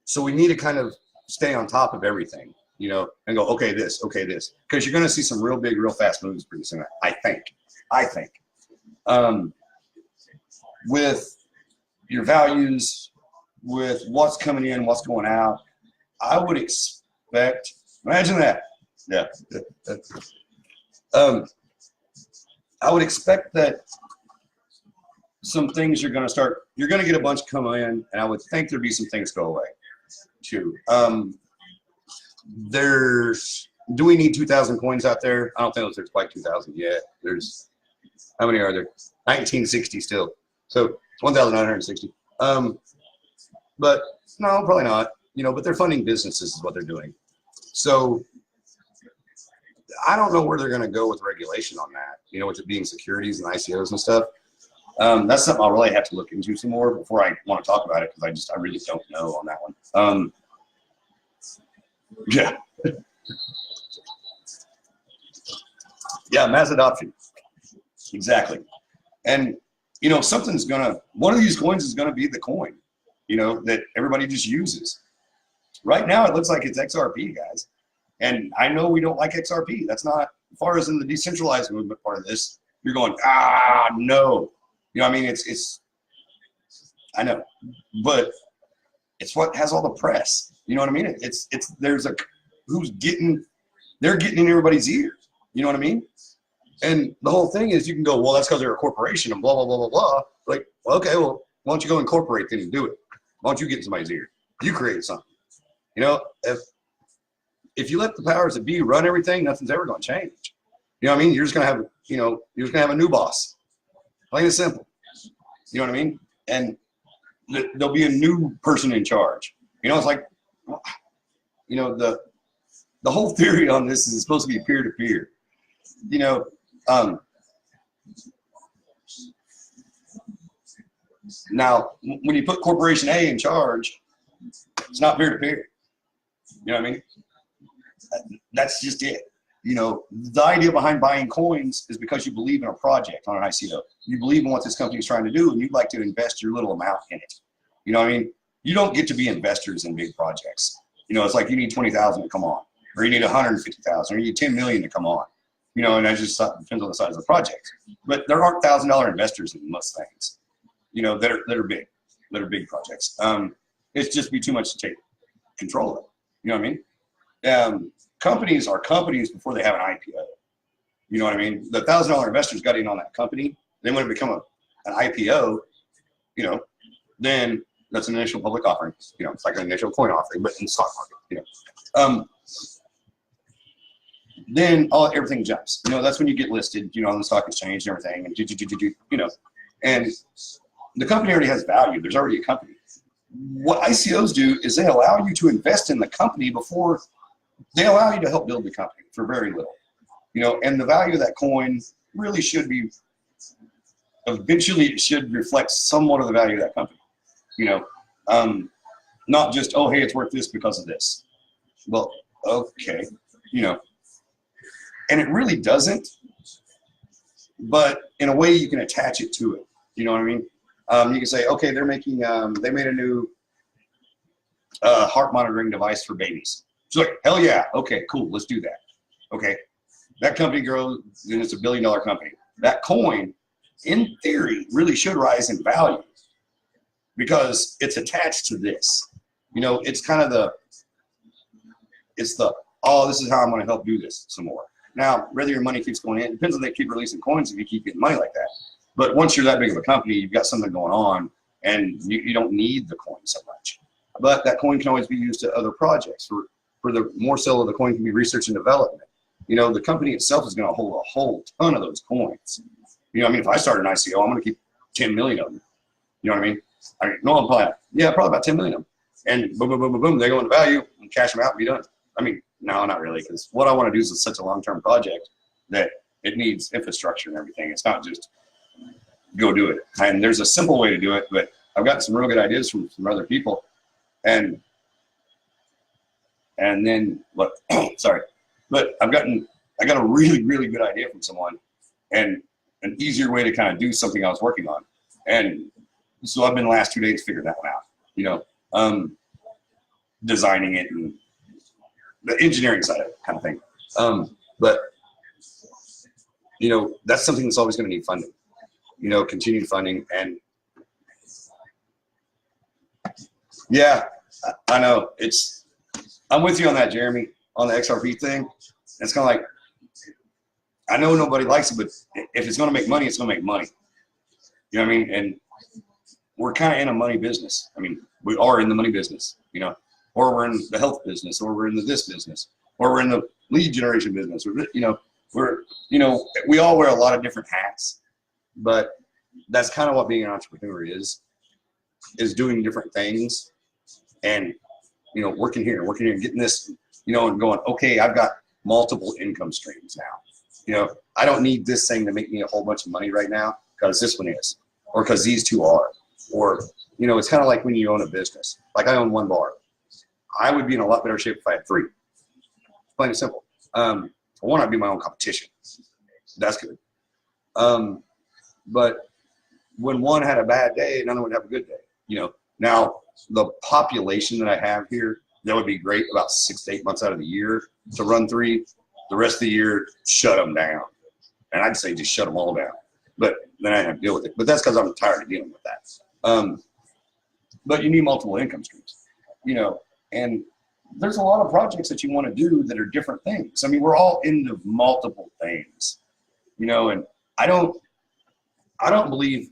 Speaker 1: So we need to kind of stay on top of everything, you know, and go, okay, this, because you're going to see some real big, real fast moves pretty soon. I think. With your values, with what's coming in, what's going out, I would expect. Imagine that. Yeah. I would expect that some things you're going to get a bunch come in, and I would think there'd be some things go away too. Do we need 2,000 coins out there? I don't think there's quite 2,000 yet. How many are there? 1960 still. So it's 1,960. But no, probably not. You know, but they're funding businesses is what they're doing. So I don't know where they're going to go with regulation on that, you know, with it being securities and ICOs and stuff. That's something I'll really have to look into some more before I want to talk about it, because I really don't know on that one. Yeah. Yeah, mass adoption. Exactly. And, you know, one of these coins is going to be the coin, you know, that everybody just uses. Right now, it looks like it's XRP, guys. And I know we don't like XRP. That's not, as far as in the decentralized movement part of this, you're going, no. You know what I mean? I know. But it's what has all the press. You know what I mean? They're getting in everybody's ears. You know what I mean? And the whole thing is, you can go, well, that's because they're a corporation and blah, blah, blah, blah, blah. Like, well, okay, well, why don't you go incorporate then and do it? Why don't you get in somebody's ear? You create something. You know, if you let the powers that be run everything, nothing's ever going to change. You know what I mean? You're just going to have a new boss. Plain and simple. You know what I mean? And there'll be a new person in charge. You know, it's like, you know, the whole theory on this is it's supposed to be peer-to-peer. You know, now, when you put Corporation A in charge, it's not peer-to-peer. You know what I mean? That's just it. You know, the idea behind buying coins is because you believe in a project on an ICO. You believe in what this company is trying to do, and you'd like to invest your little amount in it. You know what I mean? You don't get to be investors in big projects. You know, it's like you need 20,000 to come on, or you need 150,000, or you need 10 million to come on. And that just depends on the size of the project. But there aren't $1,000 investors in most things, that are big projects. It's just be too much to take control of. You know what I mean? Companies are companies before they have an IPO. You know what I mean? The $1,000 investors got in on that company. Then when it become an IPO, then that's an initial public offering. It's like an initial coin offering, but in the stock market. Then everything jumps. That's when you get listed, on the stock exchange and everything, and and the company already has value. There's already a company. What ICOs do is they allow you to invest in the company before they allow you to help build the company for very little. And the value of that coin really should be, eventually it should reflect somewhat of the value of that company. Not just, oh, hey, it's worth this because of this. Well, okay, and it really doesn't, but in a way you can attach it to it. You know what I mean? You can say, okay, they're making, they made a new heart monitoring device for babies. It's like, hell yeah, okay, cool, let's do that. Okay, that company grows, and it's $1 billion company. That coin, in theory, really should rise in value because it's attached to this. It's kind of oh, this is how I'm going to help do this some more. Now, whether your money keeps going in, it depends on they keep releasing coins if you keep getting money like that. But once you're that big of a company, you've got something going on, and you don't need the coin so much. But that coin can always be used to other projects. For the more so of the coin can be research and development. The company itself is going to hold a whole ton of those coins. If I start an ICO, I'm going to keep 10 million of them. You know what I mean? No, I'm probably about 10 million of them. And boom, boom, boom, boom, boom, they go into value and cash them out and be done. No, not really, because what I want to do is such a long-term project that it needs infrastructure and everything. It's not just go do it. And there's a simple way to do it, but I've gotten some real good ideas from other people. And then what? Sorry, but I got a really, really good idea from someone, and an easier way to kind of do something I was working on. And so I've been the last 2 days figuring that one out. Designing it and the engineering side of it, kind of thing. But that's something that's always going to need funding. Continued funding. And yeah, I know I'm with you on that, Jeremy, on the XRP thing. It's kind of like, I know nobody likes it, but if it's going to make money, it's going to make money. You know what I mean? And we're kind of in a money business. We are in the money business, or we're in the health business, or we're in this business, or we're in the lead generation business. We all wear a lot of different hats, but that's kind of what being an entrepreneur is doing different things and, working here, and getting this, and going, okay, I've got multiple income streams now. I don't need this thing to make me a whole bunch of money right now because this one is, or because these two are, or, it's kind of like when you own a business. Like I own one bar. I would be in a lot better shape if I had 3. Plain and simple. One, I'd be my own competition. That's good. But when one had a bad day, another would have a good day. Now the population that I have here, that would be great about 6 to 8 months out of the year to run 3. The rest of the year, shut them down. And I'd say just shut them all down. But then I have to deal with it. But that's because I'm tired of dealing with that. But you need multiple income streams, and there's a lot of projects that you want to do that are different things. We're all into multiple things, and I don't believe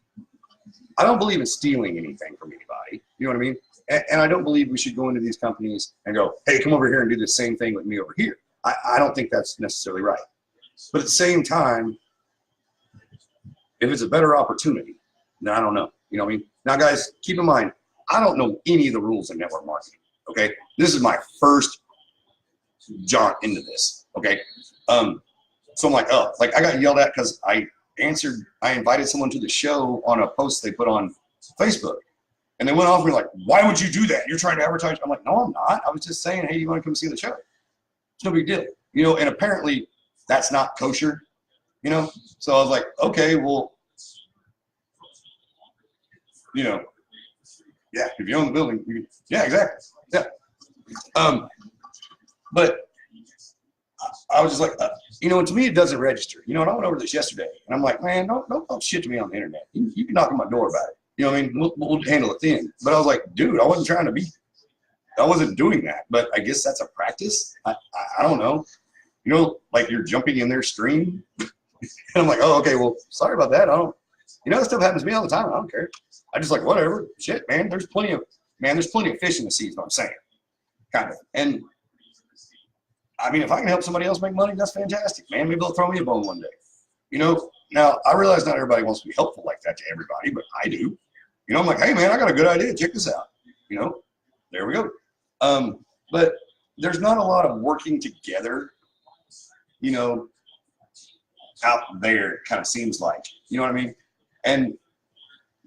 Speaker 1: in stealing anything from anybody. You know what I mean? And I don't believe we should go into these companies and go, hey, come over here and do the same thing with me over here. I don't think that's necessarily right. But at the same time, if it's a better opportunity, then I don't know. You know what I mean? Now, guys, keep in mind, I don't know any of the rules in network marketing. Okay, this is my first jaunt into this. Okay, so I'm like, oh, like I got yelled at because I invited someone to the show on a post they put on Facebook, and they went off and were like, why would you do that? You're trying to advertise. I'm like, no, I'm not. I was just saying, hey, you want to come see the show? It's no big deal, and apparently that's not kosher, So I was like, okay, well, yeah, if you own the building, yeah, exactly, yeah. But I was just like, you know, and to me it doesn't register. You know, and I went over this yesterday, and I'm like, man, don't talk shit to me on the internet. You can knock on my door about it. You know what I mean? We'll handle it then. But I was like, dude, I wasn't doing that. But I guess that's a practice. I don't know. You know, like you're jumping in their stream. And I'm like, oh, okay, well, sorry about that. You know, that stuff happens to me all the time. I don't care. I just like, whatever. Shit, man, there's plenty of fish in the sea is what I'm saying. Kind of. And I mean, if I can help somebody else make money, that's fantastic, man. Maybe they'll throw me a bone one day. You know, now I realize not everybody wants to be helpful like that to everybody, but I do. You know, I'm like, hey, man, I got a good idea. Check this out. You know, there we go. But there's not a lot of working together, you know, out there, kind of seems like. You know what I mean? And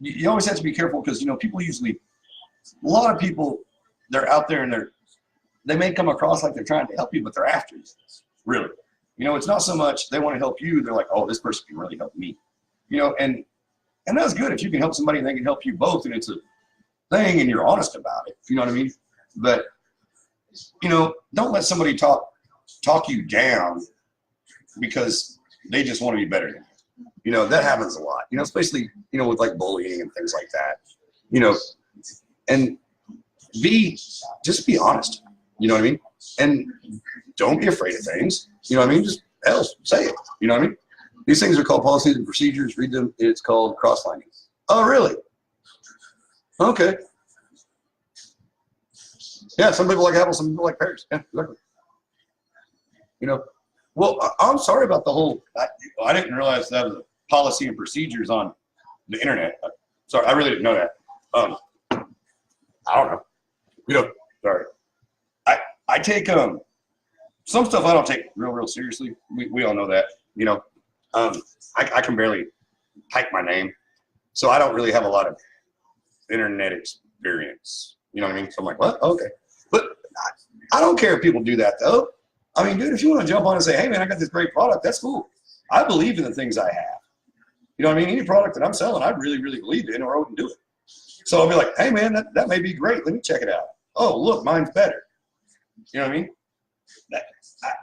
Speaker 1: you always have to be careful because, you know, a lot of people, they're out there and they may come across like they're trying to help you, but they're after you, really. You know, it's not so much they want to help you. They're like, oh, this person can really help me. You know, and that's good if you can help somebody and they can help you both and it's a thing and you're honest about it. You know what I mean? But, you know, don't let somebody talk you down because they just want to be better than you. You know, that happens a lot. You know, especially, you know, with like bullying and things like that. You know, and just be honest. You know what I mean? And don't be afraid of things. You know what I mean? Just say it. You know what I mean? These things are called policies and procedures. Read them. It's called cross-lining. Oh, really? Okay. Yeah, some people like apples, some people like pears. Yeah, exactly. You know, well, I'm sorry about the whole, I didn't realize that was a policy and procedures on the internet. Sorry, I really didn't know that. I don't know. You know, sorry. I take some stuff I don't take real seriously. We all know that. You know, I can barely type my name, so I don't really have a lot of internet experience. You know what I mean? So I'm like, what? Okay, but I don't care if people do that though. I mean, dude, if you want to jump on and say, hey man, I got this great product, that's cool. I believe in the things I have. You know what I mean? Any product that I'm selling, I really believe in, or I wouldn't do it. So I'll be like, hey man, that may be great. Let me check it out. Oh, look, mine's better. You know what I mean?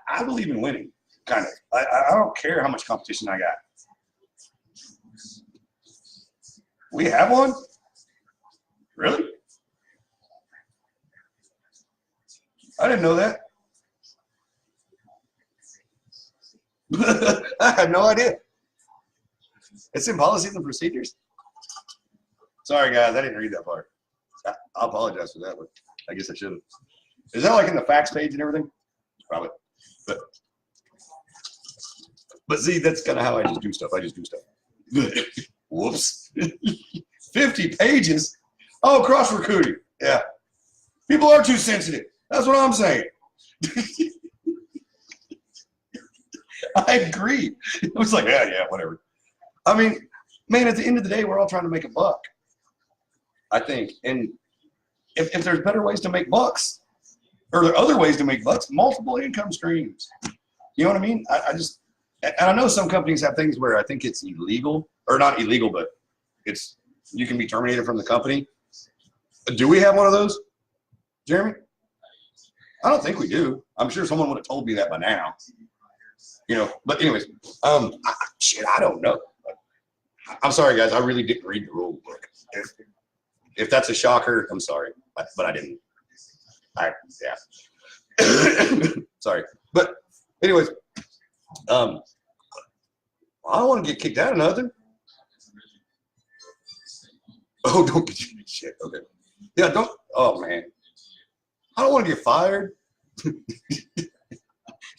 Speaker 1: I believe in winning, kind of. I don't care how much competition I got. We have one? Really? I didn't know that. I had no idea. It's in policies and procedures. Sorry, guys, I didn't read that part. I apologize for that, but I guess I should have. Is that like in the facts page and everything? Probably. But see, that's kind of how I just do stuff. I just do stuff. Whoops. 50 pages? Oh, cross-recruiting. Yeah. People are too sensitive. That's what I'm saying. I agree. It was like, yeah, whatever. I mean, man, at the end of the day, we're all trying to make a buck, I think. And if there's better ways to make bucks, or there are other ways to make bucks, multiple income streams. You know what I mean? And I know some companies have things where I think it's illegal, or not illegal, but you can be terminated from the company. Do we have one of those, Jeremy? I don't think we do. I'm sure someone would have told me that by now. You know, but anyways, shit, I don't know. I'm sorry, guys. I really didn't read the rule book. If that's a shocker, I'm sorry, but I didn't. Yeah. Sorry, but anyways, I don't want to get kicked out of nothing. Oh, don't get shit. Okay. Yeah, don't. Oh man, I don't want to get fired.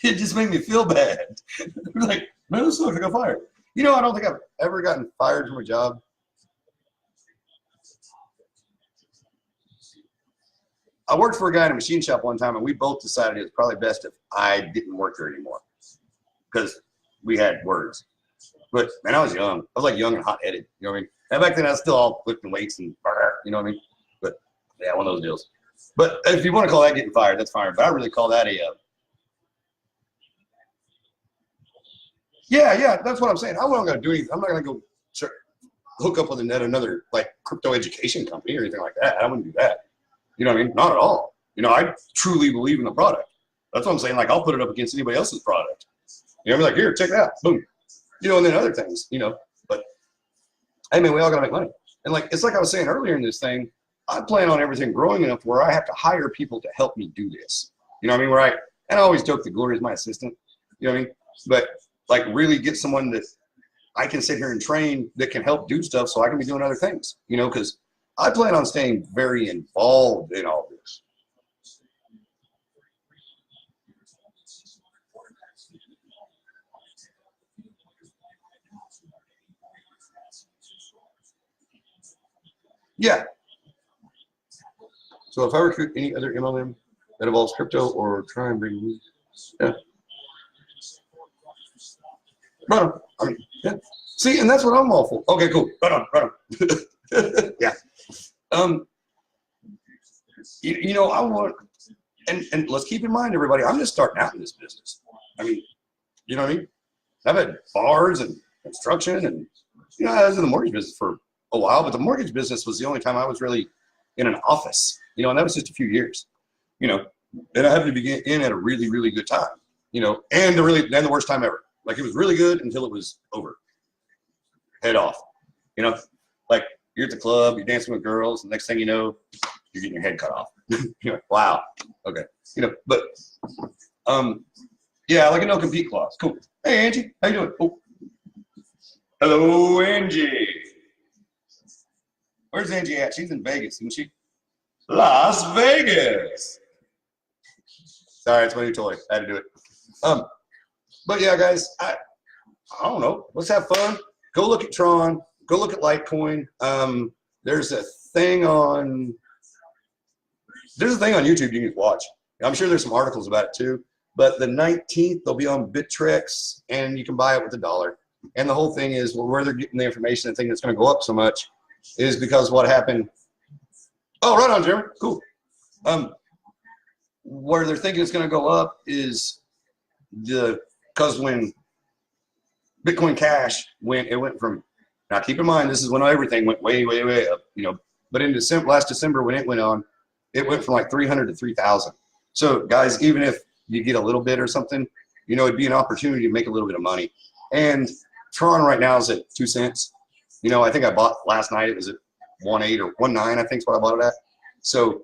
Speaker 1: It just made me feel bad. Like, man, this looks like I got fired. You know, I don't think I've ever gotten fired from a job. I worked for a guy in a machine shop one time, and we both decided it was probably best if I didn't work there anymore because we had words. But man, I was young. I was like young and hot-headed. You know what I mean? And back then, I was still all lifting weights and you know what I mean? But yeah, one of those deals. But if you want to call that getting fired, that's fine. But I really call that a yeah, that's what I'm saying. I'm not going to do anything. I'm not going to go hook up with another like crypto education company or anything like that. I wouldn't do that. You know what I mean? Not at all. You know, I truly believe in the product. That's what I'm saying. Like, I'll put it up against anybody else's product. You know, I'm like, here, check it out. Boom. You know, and then other things, you know. But, hey, man, we all got to make money. And, like, it's like I was saying earlier in this thing, I plan on everything growing enough where I have to hire people to help me do this. You know what I mean? And I always joke that Gloria is my assistant. You know what I mean? But, like, really get someone that I can sit here and train that can help do stuff so I can be doing other things, you know, because I plan on staying very involved in all this. Yeah. So if I recruit any other MLM that involves crypto or try and bring me, yeah. Right on. I mean, yeah. See, and that's what I'm all for. Okay, cool. Right on. Yeah. You know, I want, and let's keep in mind, everybody, I'm just starting out in this business. I mean, you know what I mean? I've had bars and construction, and you know, I was in the mortgage business for a while, but the mortgage business was the only time I was really in an office, you know, and that was just a few years, you know, and I happened to be in at a really, really good time, you know, and the worst time ever. Like, it was really good until it was over. Head off, you know, like you're at the club, you're dancing with girls, and next thing you know, you're getting your head cut off. You're like, wow, okay, you know, but yeah, like a no compete clause. Cool. Hey, Angie, how you doing? Oh. Hello, Angie. Where's Angie at? She's in Vegas, isn't she? Las Vegas. Sorry, it's my new toy. I had to do it. But yeah, guys, I don't know. Let's have fun. Go look at Tron. Go look at Litecoin. There's a thing on YouTube you can watch. I'm sure there's some articles about it too. But the 19th, they'll be on Bittrex, and you can buy it with $1. And the whole thing is, well, where they're getting the information and thinking it's going to go up so much is because what happened. Oh, right on, Jeremy. Cool. Where they're thinking it's going to go up is because when Bitcoin Cash it went from, now keep in mind, this is when everything went way, way, way up, you know, but in last December when it went on, it went from like 300 to 3,000. So guys, even if you get a little bit or something, you know, it'd be an opportunity to make a little bit of money. And Tron right now is at 2 cents. You know, I think I bought last night, it was at 1.8 or 1.9, I think is what I bought it at. So,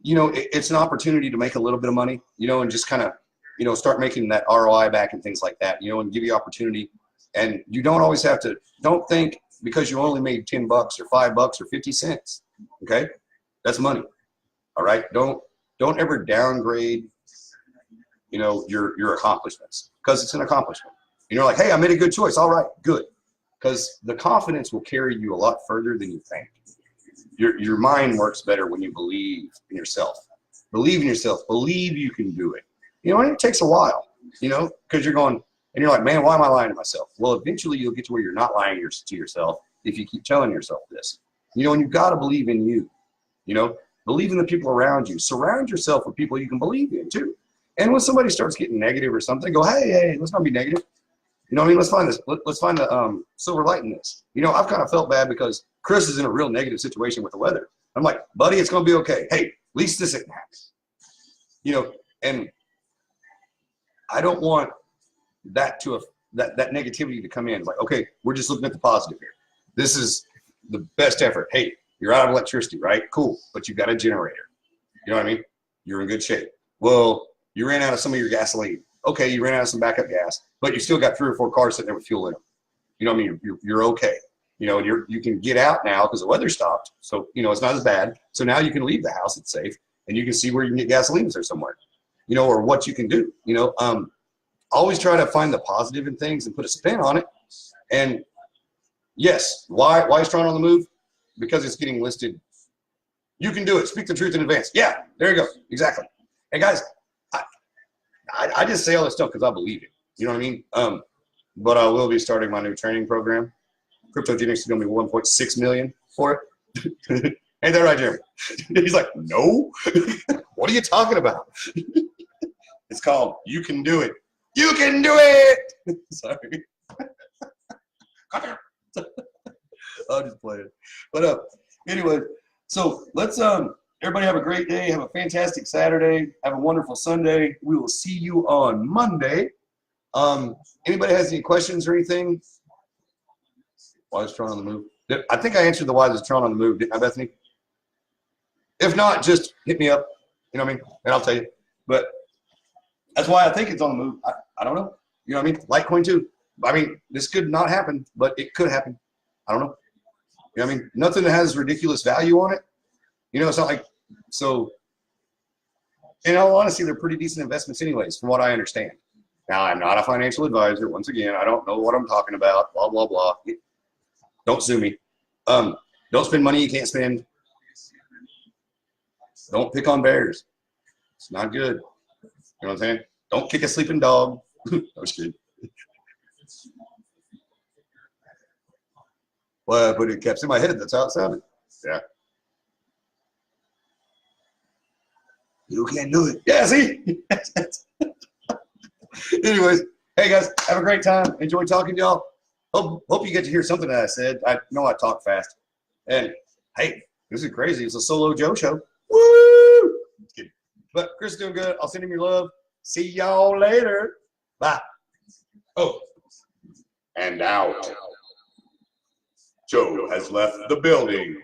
Speaker 1: you know, it's an opportunity to make a little bit of money, you know, and just kind of, you know, start making that ROI back and things like that, you know, and give you opportunity. And you don't always have to, don't think because you only made $10 or $5 or 50 cents, okay? That's money, all right? Don't ever downgrade, you know, your accomplishments, because it's an accomplishment. You're like, hey, I made a good choice. All right, good. Because the confidence will carry you a lot further than you think. Your mind works better when you believe in yourself. Believe in yourself. Believe you can do it. You know, and it takes a while, you know, because you're going, and you're like, man, why am I lying to myself? Well, eventually you'll get to where you're not lying to yourself if you keep telling yourself this. You know, and you've got to believe in you. You know, believe in the people around you. Surround yourself with people you can believe in, too. And when somebody starts getting negative or something, go, hey, let's not be negative. You know what I mean? Let's find this. Let's find the silver light in this. You know, I've kind of felt bad because Chris is in a real negative situation with the weather. I'm like, buddy, it's going to be okay. Hey, at least this isn't happening. You know, and I don't want that that negativity to come in. Like, okay, we're just looking at the positive here. This is the best effort. Hey, you're out of electricity, right? Cool, but you've got a generator. You know what I mean? You're in good shape. Well, you ran out of some of your gasoline. Okay, you ran out of some backup gas, but you still got 3 or 4 cars sitting there with fuel in them. You know what I mean? You're okay. You know, and you can get out now because the weather stopped. So, you know, it's not as bad. So now you can leave the house. It's safe. And you can see where you can get gasoline if there's somewhere, you know, or what you can do. You know, always try to find the positive in things and put a spin on it. And yes, why is Tron on the move? Because it's getting listed. You can do it. Speak the truth in advance. Yeah, there you go. Exactly. And guys, I just say all this stuff because I believe it. You know what I mean? But I will be starting my new training program. Cryptogenics is going to be 1.6 million for it. Ain't that right, Jeremy? He's like, no. What are you talking about? It's called You Can Do It. You can do it. Sorry. I'll just play it. But anyway, so let's everybody Everybody have a great day. Have a fantastic Saturday. Have a wonderful Sunday. We will see you on Monday. Anybody has any questions or anything? Why is Tron on the move? I think I answered the why is Tron on the move, didn't I, Bethany? If not, just hit me up. You know what I mean? And I'll tell you. But that's why I think it's on the move. I don't know. You know what I mean? Litecoin too. I mean, this could not happen, but it could happen. I don't know. You know what I mean? Nothing that has ridiculous value on it. You know, it's not like, so, in all honesty, they're pretty decent investments anyways, from what I understand. Now, I'm not a financial advisor. Once again, I don't know what I'm talking about, blah, blah, blah. Don't sue me. Don't spend money you can't spend. Don't pick on bears. It's not good. You know what I'm saying? Don't kick a sleeping dog. I was kidding. Well, but it kept in my head. That's how it sounded. Yeah. You can't do it. Yeah, see? Anyways, hey guys, have a great time. Enjoy talking to y'all. Hope you get to hear something that I said. I know I talk fast. And hey, this is crazy. It's a solo Joe show. Woo! Just kidding. But Chris is doing good. I'll send him your love. See y'all later. Bye. Oh, and out. Joe has left the building.